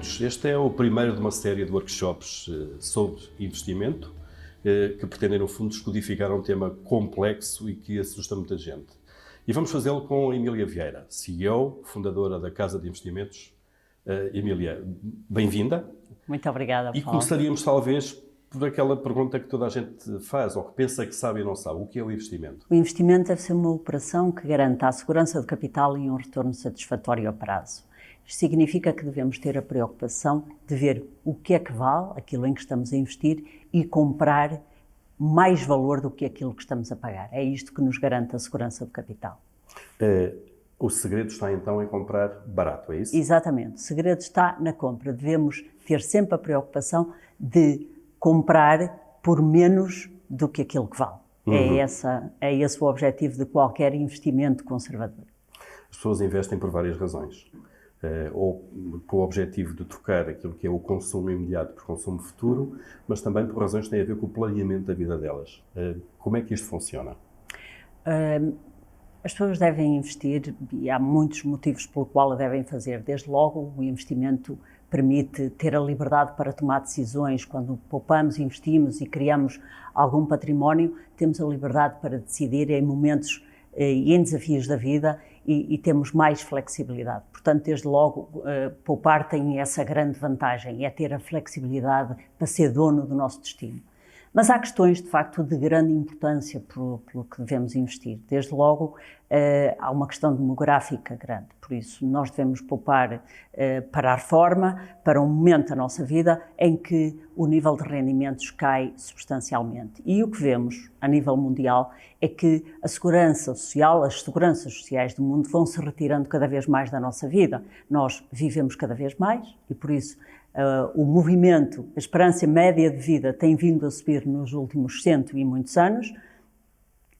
Bem-vindos. Este é o primeiro de uma série de workshops sobre investimento que pretendem, no fundo, descodificar um tema complexo e que assusta muita gente. E vamos fazê-lo com a Emília Vieira, CEO, fundadora da Casa de Investimentos. Emília, bem-vinda. Muito obrigada, Paulo. E começaríamos, talvez, por aquela pergunta que toda a gente faz, ou que pensa que sabe e não sabe. O que é o investimento? O investimento deve ser uma operação que garanta a segurança do capital e um retorno satisfatório a prazo. Isto significa que devemos ter a preocupação de ver o que é que vale aquilo em que estamos a investir e comprar mais valor do que aquilo que estamos a pagar. É isto que nos garante a segurança do capital. O segredo está então em comprar barato, é isso? Exatamente. O segredo está na compra. Devemos ter sempre a preocupação de comprar por menos do que aquilo que vale. É esse o objetivo de qualquer investimento conservador. As pessoas investem por várias razões. Ou com o objetivo de trocar aquilo que é o consumo imediato por consumo futuro, mas também por razões que têm a ver com o planeamento da vida delas. Como é que isto funciona? As pessoas devem investir e há muitos motivos pelo qual a devem fazer. Desde logo, o investimento permite ter a liberdade para tomar decisões. Quando poupamos, investimos e criamos algum património, temos a liberdade para decidir em momentos e em desafios da vida e temos mais flexibilidade. Portanto, desde logo, poupar tem essa grande vantagem, é ter a flexibilidade para ser dono do nosso destino. Mas há questões, de facto, de grande importância pelo que devemos investir. Desde logo, há uma questão demográfica grande, por isso nós devemos poupar para a reforma, para um momento da nossa vida em que o nível de rendimentos cai substancialmente. E o que vemos a nível mundial é que a segurança social, as seguranças sociais do mundo vão se retirando cada vez mais da nossa vida. Nós vivemos cada vez mais e, por isso, o movimento, a esperança média de vida tem vindo a subir nos últimos 100 e muitos anos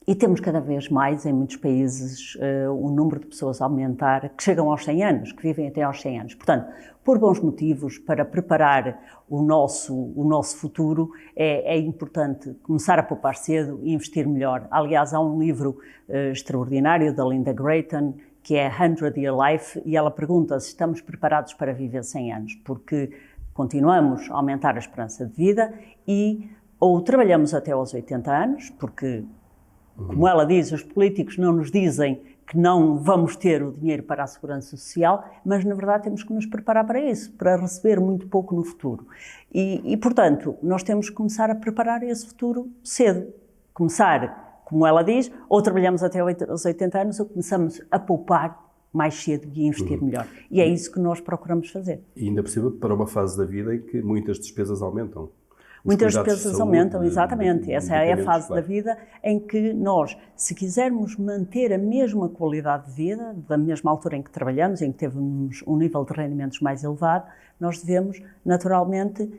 e temos cada vez mais, em muitos países, o número de pessoas a aumentar que chegam aos 100 anos, que vivem até aos 100 anos. Portanto, por bons motivos, para preparar o nosso futuro, é importante começar a poupar cedo e investir melhor. Aliás, há um livro extraordinário da Linda Creighton, que é 100 Year Life, e ela pergunta se estamos preparados para viver 100 anos, porque continuamos a aumentar a esperança de vida ou trabalhamos até aos 80 anos, porque, como ela diz, os políticos não nos dizem que não vamos ter o dinheiro para a segurança social, mas, na verdade, temos que nos preparar para isso, para receber muito pouco no futuro. Portanto, nós temos que começar a preparar esse futuro cedo. Começar, como ela diz, ou trabalhamos até aos 80 anos ou começamos a poupar mais cedo e a investir melhor. E é isso que nós procuramos fazer. E ainda por cima, para uma fase da vida em que muitas despesas aumentam. Muitas despesas aumentam, exatamente. Essa é a fase da vida em que nós, se quisermos manter a mesma qualidade de vida, da mesma altura em que trabalhamos, em que temos um nível de rendimentos mais elevado, nós devemos, naturalmente,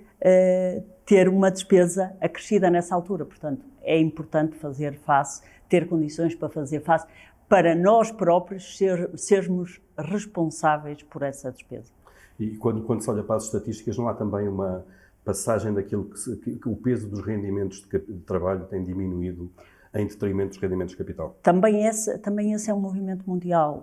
ter uma despesa acrescida nessa altura. Portanto, é importante fazer face, ter condições para fazer face, para nós próprios sermos responsáveis por essa despesa. E quando se olha para as estatísticas, não há também uma passagem daquilo que o peso dos rendimentos de trabalho tem diminuído em detrimento dos rendimentos de capital? Também esse é um movimento mundial.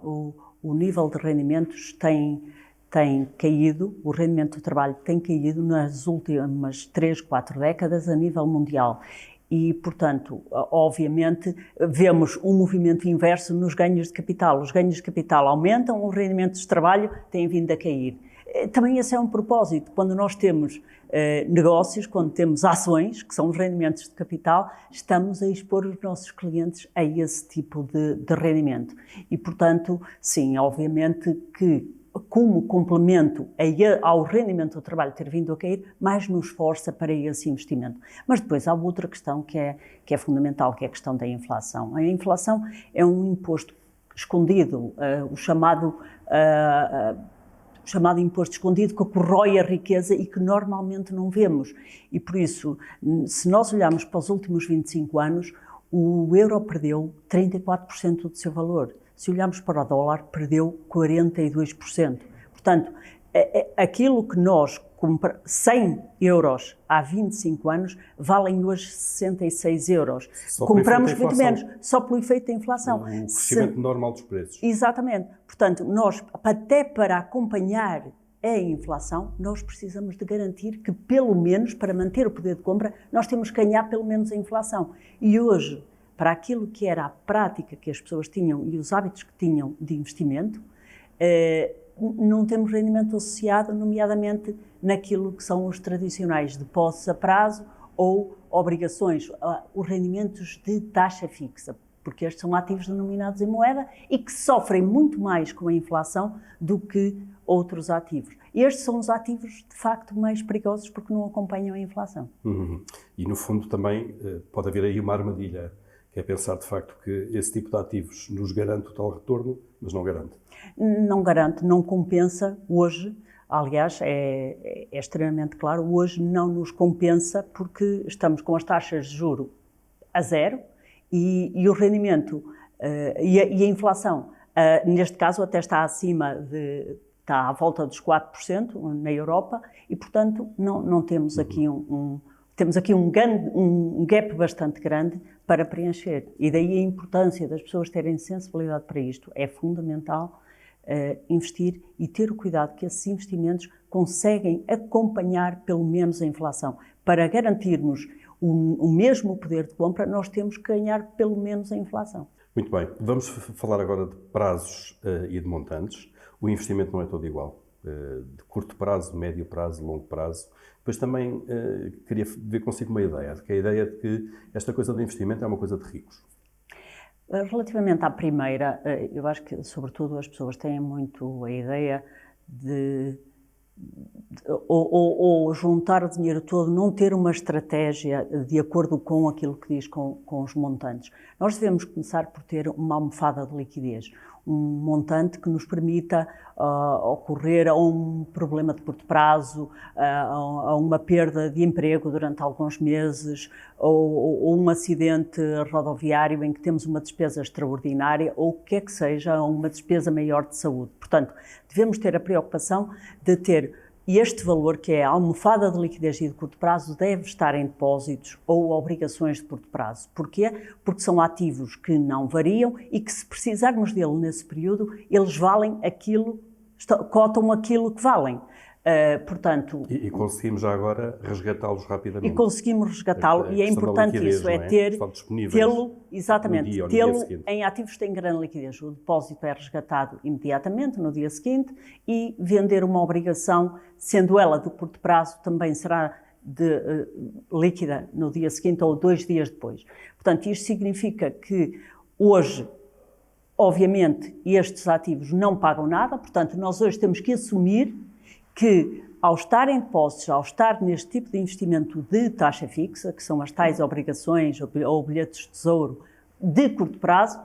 O nível de rendimentos tem caído, o rendimento do trabalho tem caído nas últimas 3, 4 décadas a nível mundial. E, portanto, obviamente, vemos um movimento inverso nos ganhos de capital. Os ganhos de capital aumentam, os rendimentos de trabalho têm vindo a cair. Também esse é um propósito. Quando nós temos negócios, quando temos ações, que são os rendimentos de capital, estamos a expor os nossos clientes a esse tipo de rendimento. E, portanto, sim, obviamente que como complemento ao rendimento do trabalho ter vindo a cair, mais nos força para esse investimento. Mas depois há outra questão que é fundamental, que é a questão da inflação. A inflação é um imposto escondido, o chamado imposto escondido, que corrói a riqueza e que normalmente não vemos. E por isso, se nós olharmos para os últimos 25 anos, o euro perdeu 34% do seu valor. Se olharmos para o dólar, perdeu 42%. Portanto, aquilo que nós compramos, 100 euros há 25 anos, valem hoje 66 euros. Compramos muito menos, só pelo efeito da inflação. Um crescimento normal dos preços. Exatamente. Portanto, nós, até para acompanhar a inflação, nós precisamos de garantir que, pelo menos, para manter o poder de compra, nós temos que ganhar pelo menos a inflação. E hoje, para aquilo que era a prática que as pessoas tinham e os hábitos que tinham de investimento, não temos rendimento associado, nomeadamente naquilo que são os tradicionais depósitos a prazo ou obrigações, os rendimentos de taxa fixa, porque estes são ativos denominados em moeda e que sofrem muito mais com a inflação do que outros ativos. Estes são os ativos, de facto, mais perigosos porque não acompanham a inflação. E, no fundo, também pode haver aí uma armadilha, que é pensar, de facto, que esse tipo de ativos nos garante o tal retorno, mas não garante. Não garante, não compensa hoje. Aliás, é extremamente claro, hoje não nos compensa porque estamos com as taxas de juro a zero e o rendimento e a inflação, neste caso, até está está à volta dos 4% na Europa e, portanto, não temos aqui temos aqui um gap bastante grande para preencher. E daí a importância das pessoas terem sensibilidade para isto. É fundamental investir e ter o cuidado que esses investimentos conseguem acompanhar pelo menos a inflação. Para garantirmos o mesmo poder de compra, nós temos que ganhar pelo menos a inflação. Muito bem. Vamos falar agora de prazos e de montantes. O investimento não é todo igual. De curto prazo, médio prazo, longo prazo. Depois também queria ver consigo uma ideia, que é a ideia de que esta coisa do investimento é uma coisa de ricos. Relativamente à primeira, eu acho que, sobretudo, as pessoas têm muito a ideia de ou juntar o dinheiro todo, não ter uma estratégia de acordo com aquilo que diz com os montantes. Nós devemos começar por ter uma almofada de liquidez, um montante que nos permita ocorrer a um problema de curto prazo, a uma perda de emprego durante alguns meses, ou um acidente rodoviário em que temos uma despesa extraordinária, ou o que é que seja, uma despesa maior de saúde. Portanto, devemos ter a preocupação de ter este valor, que é a almofada de liquidez e de curto prazo, deve estar em depósitos ou obrigações de curto prazo. Porquê? Porque são ativos que não variam e que, se precisarmos dele nesse período, eles valem cotam aquilo que valem. Portanto, e conseguimos já agora resgatá-los rapidamente. E conseguimos resgatá-lo, e é importante liquidez, isso, tê-lo exatamente, tê-lo em ativos que têm grande liquidez. O depósito é resgatado imediatamente, no dia seguinte, e vender uma obrigação, sendo ela de curto prazo, também será líquida no dia seguinte ou 2 dias depois. Portanto, isto significa que hoje, obviamente, estes ativos não pagam nada, portanto, nós hoje temos que assumir que, ao estar em depósitos, ao estar neste tipo de investimento de taxa fixa, que são as tais obrigações ou bilhetes de tesouro de curto prazo,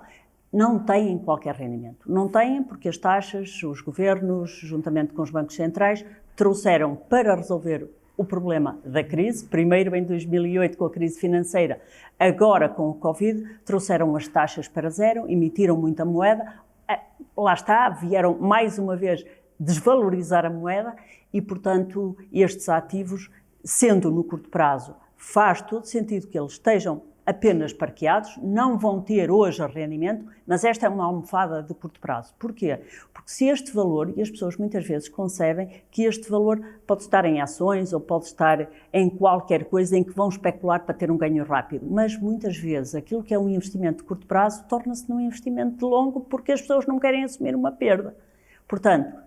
não têm qualquer rendimento. Não têm porque as taxas, os governos, juntamente com os bancos centrais, trouxeram para resolver o problema da crise, primeiro em 2008 com a crise financeira, agora com o Covid, trouxeram as taxas para zero, emitiram muita moeda, lá está, vieram mais uma vez desvalorizar a moeda e, portanto, estes ativos, sendo no curto prazo, faz todo sentido que eles estejam apenas parqueados, não vão ter hoje rendimento, mas esta é uma almofada de curto prazo. Porquê? Porque se este valor, e as pessoas muitas vezes concebem que este valor pode estar em ações ou pode estar em qualquer coisa em que vão especular para ter um ganho rápido, mas muitas vezes aquilo que é um investimento de curto prazo torna-se num investimento de longo porque as pessoas não querem assumir uma perda. Portanto,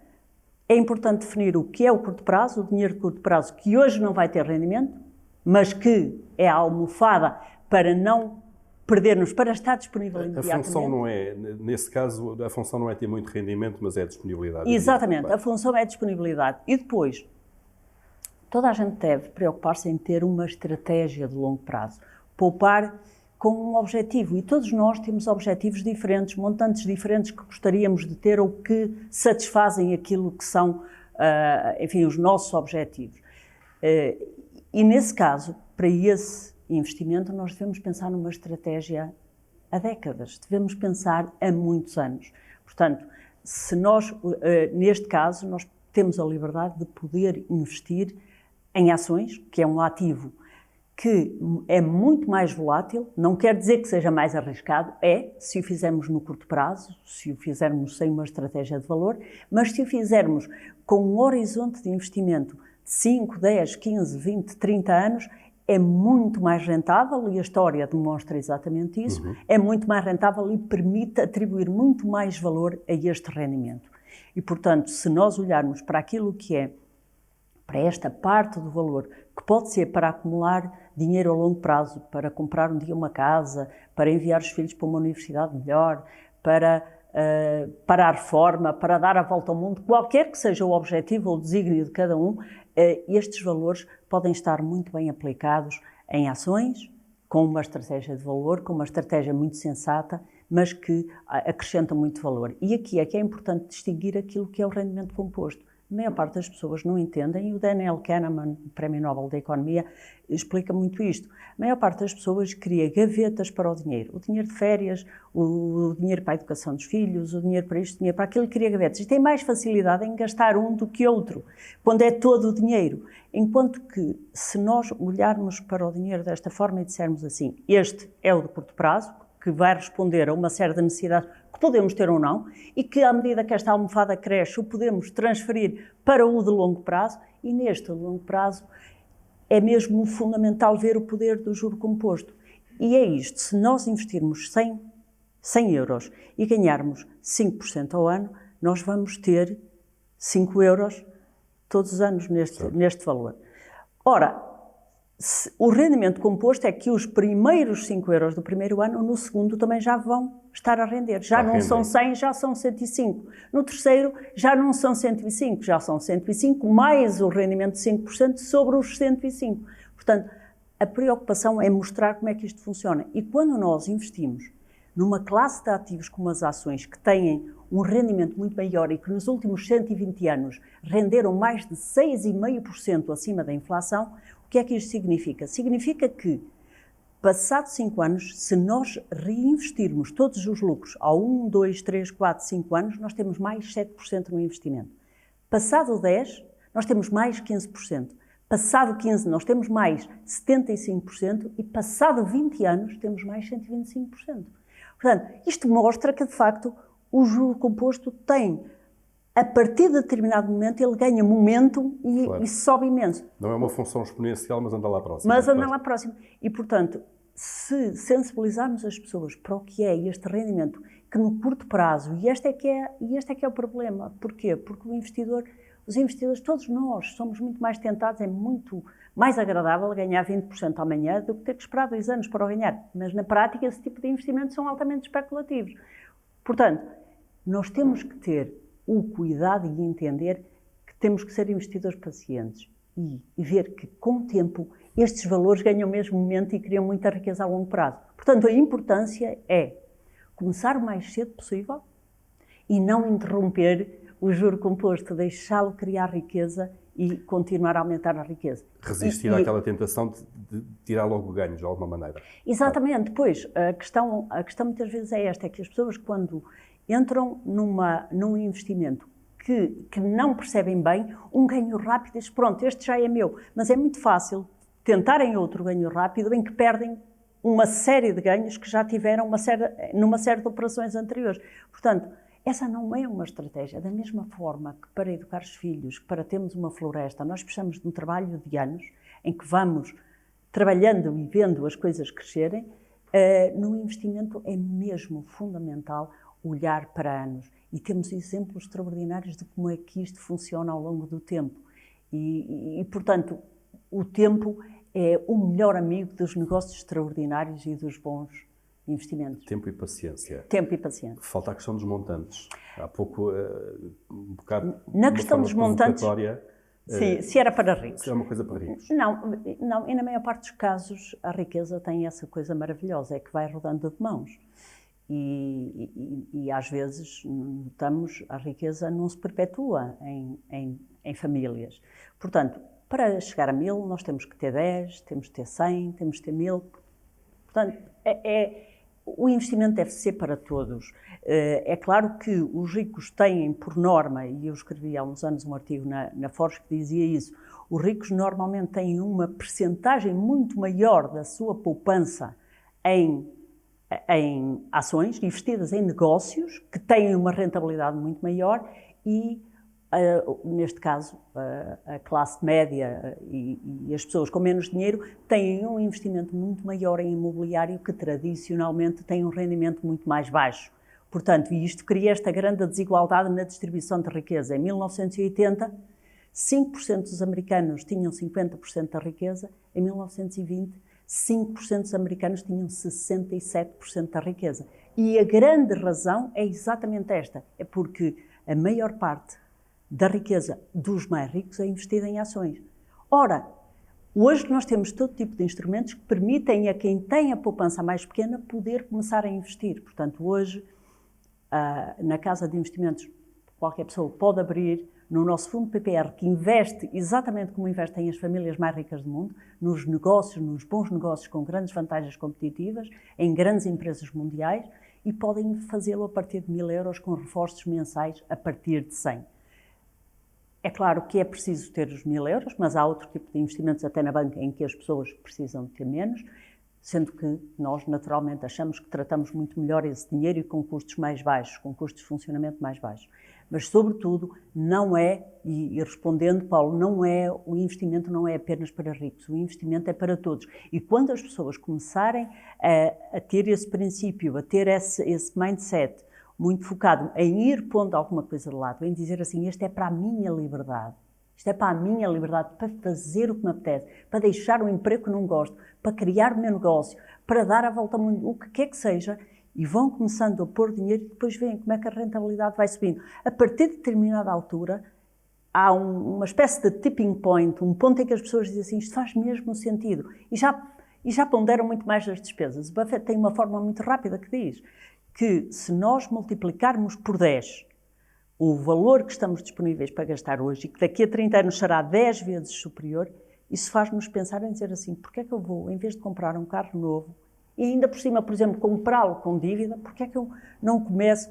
é importante definir o que é o curto prazo, o dinheiro de curto prazo, que hoje não vai ter rendimento, mas que é a almofada para não perdermos, para estar disponível imediatamente. A função não é, nesse caso, a função não é ter muito rendimento, mas é a disponibilidade. Exatamente, a função é a disponibilidade. E depois, toda a gente deve preocupar-se em ter uma estratégia de longo prazo, poupar com um objetivo, e todos nós temos objetivos diferentes, montantes diferentes que gostaríamos de ter ou que satisfazem aquilo que são, enfim, os nossos objetivos. E nesse caso, para esse investimento, nós devemos pensar numa estratégia há décadas, devemos pensar há muitos anos. Portanto, se nós, neste caso, nós temos a liberdade de poder investir em ações, que é um ativo que é muito mais volátil, não quer dizer que seja mais arriscado, se o fizermos no curto prazo, se o fizermos sem uma estratégia de valor, mas se o fizermos com um horizonte de investimento de 5, 10, 15, 20, 30 anos, é muito mais rentável, e a história demonstra exatamente isso, é muito mais rentável e permite atribuir muito mais valor a este rendimento. E, portanto, se nós olharmos para aquilo que é, para esta parte do valor, que pode ser para acumular dinheiro a longo prazo, para comprar um dia uma casa, para enviar os filhos para uma universidade melhor, para a reforma, para dar a volta ao mundo, qualquer que seja o objetivo ou o desígnio de cada um, estes valores podem estar muito bem aplicados em ações, com uma estratégia de valor, com uma estratégia muito sensata, mas que acrescenta muito valor. E aqui é que é importante distinguir aquilo que é o rendimento composto. A maior parte das pessoas não entendem, e o Daniel Kahneman, Prémio Nobel da Economia, explica muito isto. A maior parte das pessoas cria gavetas para o dinheiro de férias, o dinheiro para a educação dos filhos, o dinheiro para isto, o dinheiro para aquilo, cria gavetas. E tem mais facilidade em gastar um do que outro, quando é todo o dinheiro. Enquanto que, se nós olharmos para o dinheiro desta forma e dissermos assim, este é o de curto prazo, que vai responder a uma série de necessidades que podemos ter ou não, e que, à medida que esta almofada cresce, o podemos transferir para o de longo prazo, e neste de longo prazo é mesmo fundamental ver o poder do juro composto. E é isto, se nós investirmos 100 euros e ganharmos 5% ao ano, nós vamos ter 5 euros todos os anos neste valor. Ora, o rendimento composto é que os primeiros 5 euros do primeiro ano, no segundo também já vão estar a render. Já não são 100, já são 105. No terceiro, já não são 105, já são 105, mais o rendimento de 5% sobre os 105. Portanto, a preocupação é mostrar como é que isto funciona. E quando nós investimos numa classe de ativos como as ações, que têm um rendimento muito maior e que nos últimos 120 anos renderam mais de 6,5% acima da inflação, o que é que isto significa? Significa que, passados 5 anos, se nós reinvestirmos todos os lucros ao 1, 2, 3, 4, 5 anos, nós temos mais 7% no investimento. Passado 10, nós temos mais 15%. Passado 15, nós temos mais 75%. E passado 20 anos, temos mais 125%. Portanto, isto mostra que, de facto, o juro composto tem... A partir de determinado momento, ele ganha momento e sobe imenso. Não é uma função exponencial, mas anda lá próximo. Mas anda lá próximo. E, portanto, se sensibilizarmos as pessoas para o que é este rendimento, que no curto prazo, e este é que é o problema. Porquê? Porque os investidores, todos nós, somos muito mais tentados, é muito mais agradável ganhar 20% amanhã do que ter que esperar 2 anos para o ganhar. Mas, na prática, esse tipo de investimentos são altamente especulativos. Portanto, nós temos que ter o cuidado e entender que temos que ser investidores pacientes e ver que, com o tempo, estes valores ganham o mesmo momento e criam muita riqueza a longo prazo. Portanto, a importância é começar o mais cedo possível e não interromper o juro composto, deixá-lo criar riqueza e continuar a aumentar a riqueza. Resistir àquela tentação de tirar logo ganhos, de alguma maneira. Exatamente. Pois, a questão muitas vezes é esta, é que as pessoas, quando entram num investimento que não percebem bem, um ganho rápido, diz, pronto, este já é meu. Mas é muito fácil tentarem outro ganho rápido em que perdem uma série de ganhos que já tiveram numa série de operações anteriores. Portanto, essa não é uma estratégia. Da mesma forma que para educar os filhos, que para termos uma floresta, nós precisamos de um trabalho de anos em que vamos trabalhando e vendo as coisas crescerem, no investimento é mesmo fundamental olhar para anos. E temos exemplos extraordinários de como é que isto funciona ao longo do tempo. E portanto, o tempo é o melhor amigo dos negócios extraordinários e dos bons investimentos. Tempo e paciência. Tempo e paciência. Falta a questão dos montantes. Há pouco, um bocado... Na questão dos montantes... Sim, se era para ricos. Se é uma coisa para ricos. Não, e na maior parte dos casos a riqueza tem essa coisa maravilhosa, é que vai rodando de mãos. E às vezes notamos a riqueza não se perpetua em famílias. Portanto, para chegar a 1000 nós temos que ter 10, temos que ter 100, temos que ter 1000. Portanto, o investimento deve ser para todos. É claro que os ricos têm, por norma, e eu escrevi há uns anos um artigo na Forbes que dizia isso, Os ricos normalmente têm uma percentagem muito maior da sua poupança em ações investidas em negócios que têm uma rentabilidade muito maior e, neste caso, a classe média e as pessoas com menos dinheiro têm um investimento muito maior em imobiliário que tradicionalmente tem um rendimento muito mais baixo. Portanto, isto cria esta grande desigualdade na distribuição de riqueza. Em 1980, 5% dos americanos tinham 50% da riqueza. Em 1920, 5% dos americanos tinham 67% da riqueza. E a grande razão é exatamente esta. É porque a maior parte da riqueza dos mais ricos é investida em ações. Ora, hoje nós temos todo tipo de instrumentos que permitem a quem tem a poupança mais pequena poder começar a investir. Portanto, hoje, na Casa de Investimentos, qualquer pessoa pode abrir no nosso fundo PPR, que investe exatamente como investem as famílias mais ricas do mundo, nos negócios, nos bons negócios com grandes vantagens competitivas, em grandes empresas mundiais, e podem fazê-lo a partir de 1.000 euros com reforços mensais a partir de 100. É claro que é preciso ter os 1.000 euros, mas há outro tipo de investimentos até na banca em que as pessoas precisam ter menos, sendo que nós naturalmente achamos que tratamos muito melhor esse dinheiro e com custos mais baixos, com custos de funcionamento mais baixos. Mas, sobretudo, não é, e respondendo, Paulo, o investimento não é apenas para ricos, o investimento é para todos. E quando as pessoas começarem a ter esse princípio, a ter esse mindset muito focado em ir pondo alguma coisa de lado, em dizer assim, isto é para a minha liberdade, isto é para a minha liberdade, para fazer o que me apetece, para deixar um emprego que não gosto, para criar o meu negócio, para dar a volta ao mundo, o que quer que seja, e vão começando a pôr dinheiro e depois veem como é que a rentabilidade vai subindo. A partir de determinada altura, há uma espécie de tipping point, um ponto em que as pessoas dizem assim, isto faz mesmo sentido. E já ponderam muito mais as despesas. O Buffett tem uma fórmula muito rápida que diz que se nós multiplicarmos por 10 o valor que estamos disponíveis para gastar hoje e que daqui a 30 anos será 10 vezes superior, isso faz-nos pensar em dizer assim, porque é que eu vou, em vez de comprar um carro novo, e ainda por cima, por exemplo, comprá-lo com dívida, porque é que eu não começo,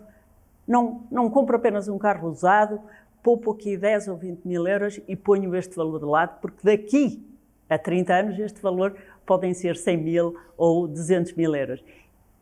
não compro apenas um carro usado, poupo aqui 10 ou 20 mil euros e ponho este valor de lado, porque daqui a 30 anos este valor podem ser 100 mil ou 200 mil euros.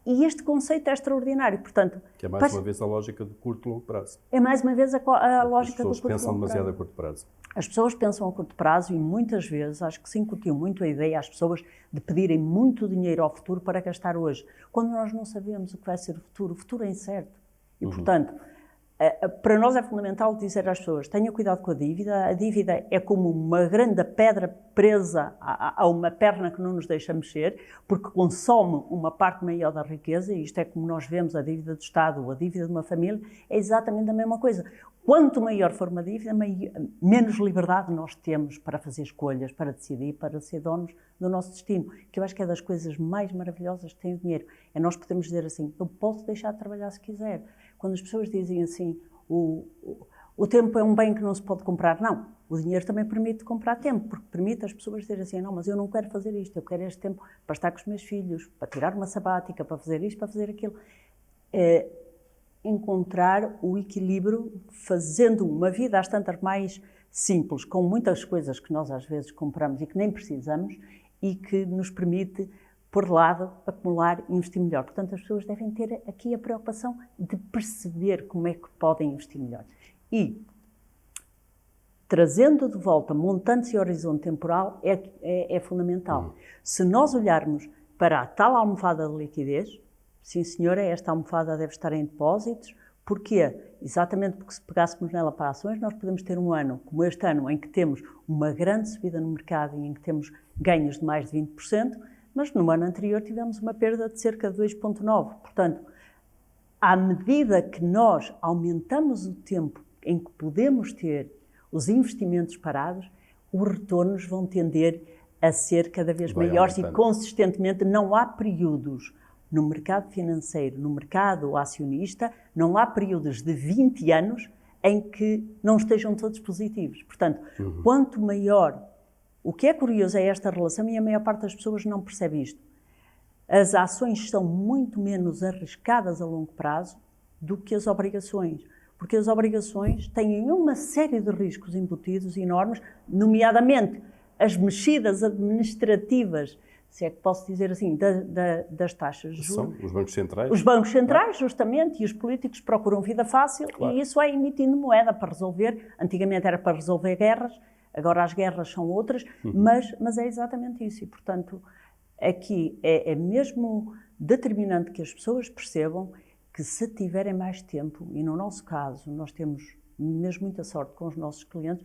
E este conceito é extraordinário, portanto... Que é mais uma vez a lógica de curto e longo prazo. É mais uma vez a lógica do curto e longo prazo. As pessoas pensam demasiado a curto prazo. As pessoas pensam a curto prazo e muitas vezes acho que se incutiu muito a ideia às pessoas de pedirem muito dinheiro ao futuro para gastar hoje, quando nós não sabemos o que vai ser o futuro é incerto. E, portanto, para nós é fundamental dizer às pessoas, tenham cuidado com a dívida é como uma grande pedra presa a uma perna que não nos deixa mexer, porque consome uma parte maior da riqueza, e isto é como nós vemos a dívida do Estado ou a dívida de uma família, é exatamente a mesma coisa. Quanto maior for uma dívida, menos liberdade nós temos para fazer escolhas, para decidir, para ser donos do nosso destino, que eu acho que é das coisas mais maravilhosas que tem o dinheiro. É nós podemos dizer assim, eu posso deixar de trabalhar se quiser. Quando as pessoas dizem assim, o tempo é um bem que não se pode comprar, não. O dinheiro também permite comprar tempo, porque permite às pessoas dizerem assim, não, mas eu não quero fazer isto, eu quero este tempo para estar com os meus filhos, para tirar uma sabática, para fazer isto, para fazer aquilo. Encontrar o equilíbrio fazendo uma vida às tantas mais simples, com muitas coisas que nós às vezes compramos e que nem precisamos e que nos permite pôr de lado, acumular e investir melhor. Portanto, as pessoas devem ter aqui a preocupação de perceber como é que podem investir melhor. E, trazendo de volta montantes e horizonte temporal, é fundamental. Se nós olharmos para a tal almofada de liquidez, sim senhora, esta almofada deve estar em depósitos. Porquê? Exatamente porque se pegássemos nela para ações, nós podemos ter um ano, como este ano, em que temos uma grande subida no mercado e em que temos ganhos de mais de 20%, mas no ano anterior tivemos uma perda de cerca de 2,9%. Portanto, à medida que nós aumentamos o tempo em que podemos ter os investimentos parados, os retornos vão tender a ser cada vez maiores e consistentemente. Não há períodos no mercado financeiro, no mercado acionista, não há períodos de 20 anos em que não estejam todos positivos. Portanto, quanto maior... O que é curioso é esta relação e a maior parte das pessoas não percebe isto. As ações são muito menos arriscadas a longo prazo do que as obrigações. Porque as obrigações têm uma série de riscos embutidos enormes, nomeadamente as mexidas administrativas, se é que posso dizer assim, das taxas de juros. São os bancos centrais. Os bancos centrais, justamente, e os políticos procuram vida fácil, e isso é emitindo moeda para resolver. Antigamente era para resolver guerras, agora as guerras são outras, mas é exatamente isso. E, portanto, aqui é mesmo determinante que as pessoas percebam que se tiverem mais tempo, e no nosso caso nós temos mesmo muita sorte com os nossos clientes,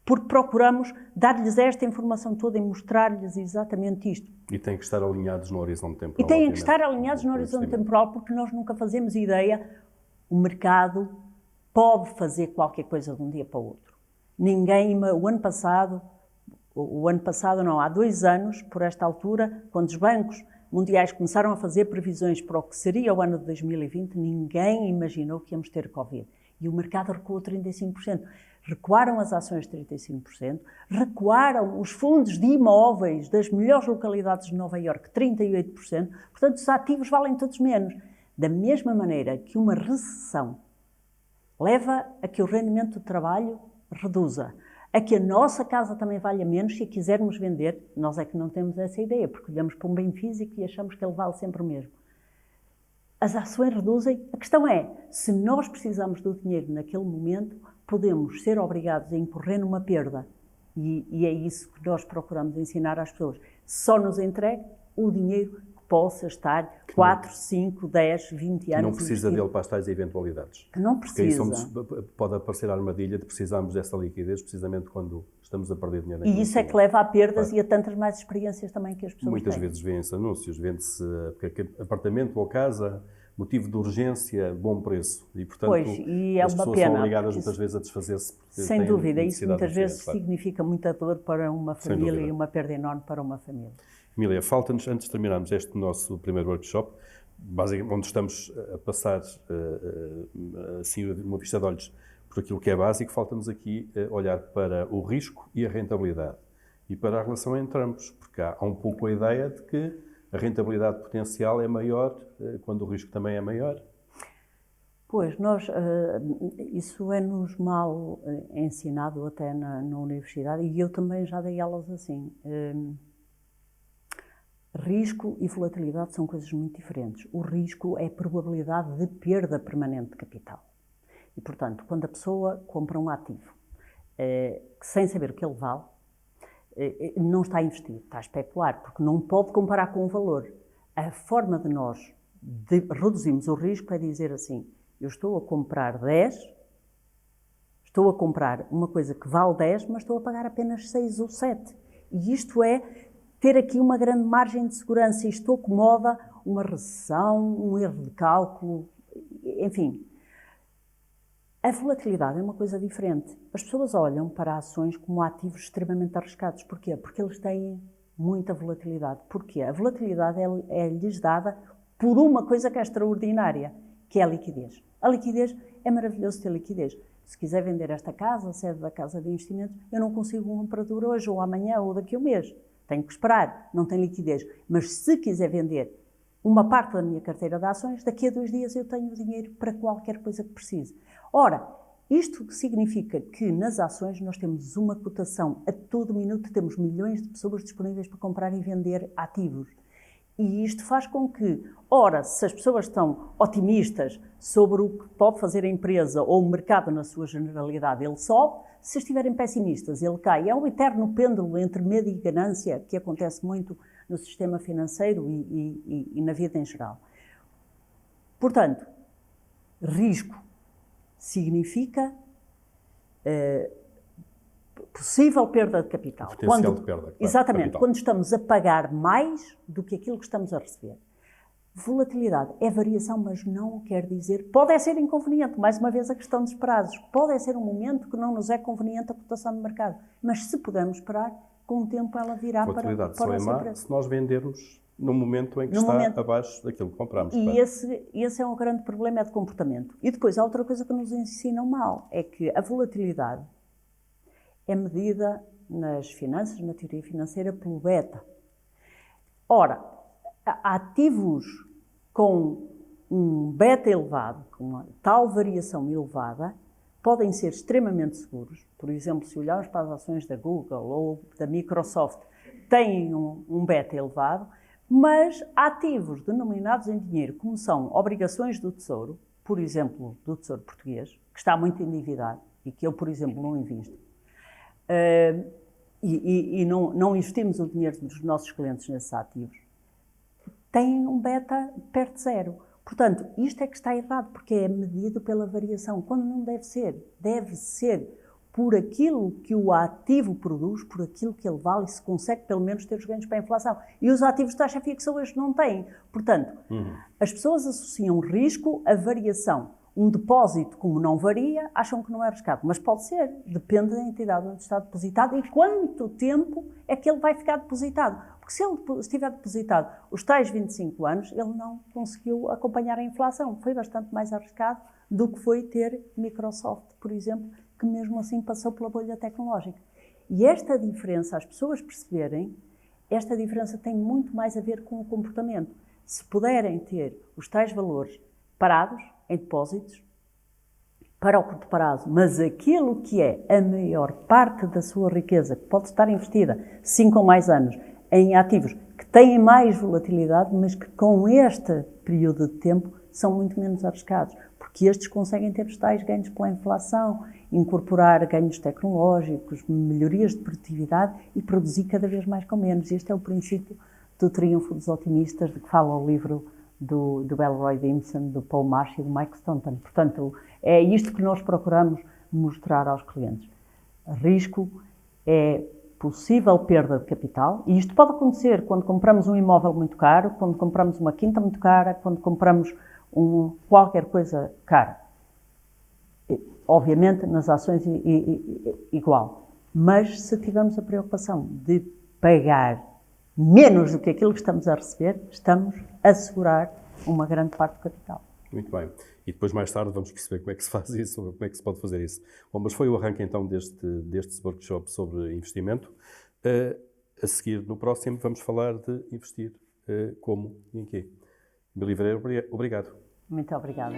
porque procuramos dar-lhes esta informação toda e mostrar-lhes exatamente isto. E têm que estar alinhados no horizonte temporal. E têm que estar alinhados no horizonte temporal, porque nós nunca fazemos ideia, o mercado pode fazer qualquer coisa de um dia para o outro. Ninguém, o ano passado não, há 2 anos, por esta altura, quando os bancos mundiais começaram a fazer previsões para o que seria o ano de 2020, ninguém imaginou que íamos ter Covid. E o mercado recuou 35%. Recuaram as ações 35%, recuaram os fundos de imóveis das melhores localidades de Nova Iorque 38%, portanto os ativos valem todos menos. Da mesma maneira que uma recessão leva a que o rendimento do trabalho reduza, a que a nossa casa também valha menos se a quisermos vender, nós é que não temos essa ideia, porque olhamos para um bem físico e achamos que ele vale sempre o mesmo. As ações reduzem. A questão é, se nós precisamos do dinheiro naquele momento, podemos ser obrigados a incorrer numa perda. E é isso que nós procuramos ensinar às pessoas. Só nos entregue o dinheiro que possa estar 4, 5, 10, 20 anos. Que não precisa dele para as tais eventualidades. Que não precisa. Porque aí pode aparecer a armadilha de precisarmos dessa liquidez precisamente quando estamos a perder dinheiro. E isso é que leva a perdas e a tantas mais experiências também que as pessoas Muitas têm. vezes vêem-se anúncios, vende-se apartamento ou casa, motivo de urgência, bom preço. E, portanto, as pessoas são obrigadas muitas vezes a desfazer-se. Sem dúvida, isso muitas vezes significa muita dor para uma família e uma perda enorme para uma família. Emília, falta-nos, antes de terminarmos este nosso primeiro workshop, basicamente onde estamos a passar assim uma vista de olhos por aquilo que é básico, falta-nos aqui olhar para o risco e a rentabilidade e para a relação entre ambos, porque há um pouco a ideia de que a rentabilidade potencial é maior quando o risco também é maior. Pois, isso é-nos mal ensinado até na universidade, e eu também já dei aulas assim. Risco e volatilidade são coisas muito diferentes. O risco é a probabilidade de perda permanente de capital. E, portanto, quando a pessoa compra um ativo sem saber o que ele vale, não está a investir, está a especular, porque não pode comparar com o valor. A forma de nós reduzirmos o risco é dizer assim, eu estou a comprar 10, estou a comprar uma coisa que vale 10, mas estou a pagar apenas 6 ou 7. E isto é ter aqui uma grande margem de segurança. Isto acomoda uma recessão, um erro de cálculo, enfim. A volatilidade é uma coisa diferente. As pessoas olham para ações como ativos extremamente arriscados. Porquê? Porque eles têm muita volatilidade. Porquê? A volatilidade é-lhes dada por uma coisa que é extraordinária, que é a liquidez. A liquidez, é maravilhoso ter liquidez. Se quiser vender esta casa, a sede da casa de investimentos, eu não consigo um comprador hoje, ou amanhã, ou daqui a um mês. Tenho que esperar, não tem liquidez. Mas se quiser vender uma parte da minha carteira de ações, daqui a 2 dias eu tenho dinheiro para qualquer coisa que precise. Ora, isto significa que nas ações nós temos uma cotação a todo minuto, temos milhões de pessoas disponíveis para comprar e vender ativos. E isto faz com que, ora, se as pessoas estão otimistas sobre o que pode fazer a empresa ou o mercado na sua generalidade, ele sobe. Se estiverem pessimistas, ele cai. É um eterno pêndulo entre medo e ganância que acontece muito no sistema financeiro e na vida em geral. Portanto, risco significa possível perda de capital. Potencial de perda. Claro, exatamente, capital. Quando estamos a pagar mais do que aquilo que estamos a receber. Volatilidade é variação, mas não quer dizer... Pode ser inconveniente, mais uma vez a questão dos prazos. Pode ser um momento que não nos é conveniente a cotação de mercado. Mas se pudermos esperar, com o tempo ela virá para o nosso preço. Só é má se nós vendermos no momento em que abaixo daquilo que compramos. E esse é um grande problema, é de comportamento. E depois há outra coisa que nos ensinam mal, é que a volatilidade é medida nas finanças, na teoria financeira, pelo beta. Ora, ativos com um beta elevado, com uma tal variação elevada, podem ser extremamente seguros. Por exemplo, se olharmos para as ações da Google ou da Microsoft, têm um beta elevado, mas ativos denominados em dinheiro, como são obrigações do Tesouro, por exemplo, do Tesouro Português, que está muito endividado e que eu, por exemplo, não invisto, e não investimos o dinheiro dos nossos clientes nesses ativos, têm um beta perto de zero. Portanto, isto é que está errado, porque é medido pela variação, quando não deve ser. Deve ser por aquilo que o ativo produz, por aquilo que ele vale, e se consegue pelo menos ter os ganhos para a inflação. E os ativos de taxa fixa hoje não têm. Portanto, as pessoas associam risco à variação. Um depósito, como não varia, acham que não é arriscado. Mas pode ser, depende da entidade onde está depositado e quanto tempo é que ele vai ficar depositado. Porque se ele estiver depositado os tais 25 anos, ele não conseguiu acompanhar a inflação. Foi bastante mais arriscado do que foi ter Microsoft, por exemplo, que mesmo assim passou pela bolha tecnológica. E esta diferença, as pessoas perceberem, esta diferença tem muito mais a ver com o comportamento. Se puderem ter os tais valores parados, em depósitos, para o curto prazo, mas aquilo que é a maior parte da sua riqueza, que pode estar investida 5 ou mais anos em ativos que têm mais volatilidade, mas que com este período de tempo são muito menos arriscados, porque estes conseguem ter os tais ganhos pela inflação, incorporar ganhos tecnológicos, melhorias de produtividade e produzir cada vez mais com menos. Este é o princípio do triunfo dos otimistas, de que fala o livro do Elroy Dimson, do Paul Marsh e do Mike Staunton. Portanto, é isto que nós procuramos mostrar aos clientes. Risco é possível perda de capital, e isto pode acontecer quando compramos um imóvel muito caro, quando compramos uma quinta muito cara, quando compramos qualquer coisa cara. Obviamente, nas ações igual. Mas se tivermos a preocupação de pagar menos do que aquilo que estamos a receber, estamos a assegurar uma grande parte do capital. Muito bem. E depois, mais tarde, vamos perceber como é que se faz isso, ou como é que se pode fazer isso. Bom, mas foi o arranque, então, deste workshop sobre investimento. A seguir, no próximo, vamos falar de investir como e em quê. Emília Viveiro, obrigado. Muito obrigada.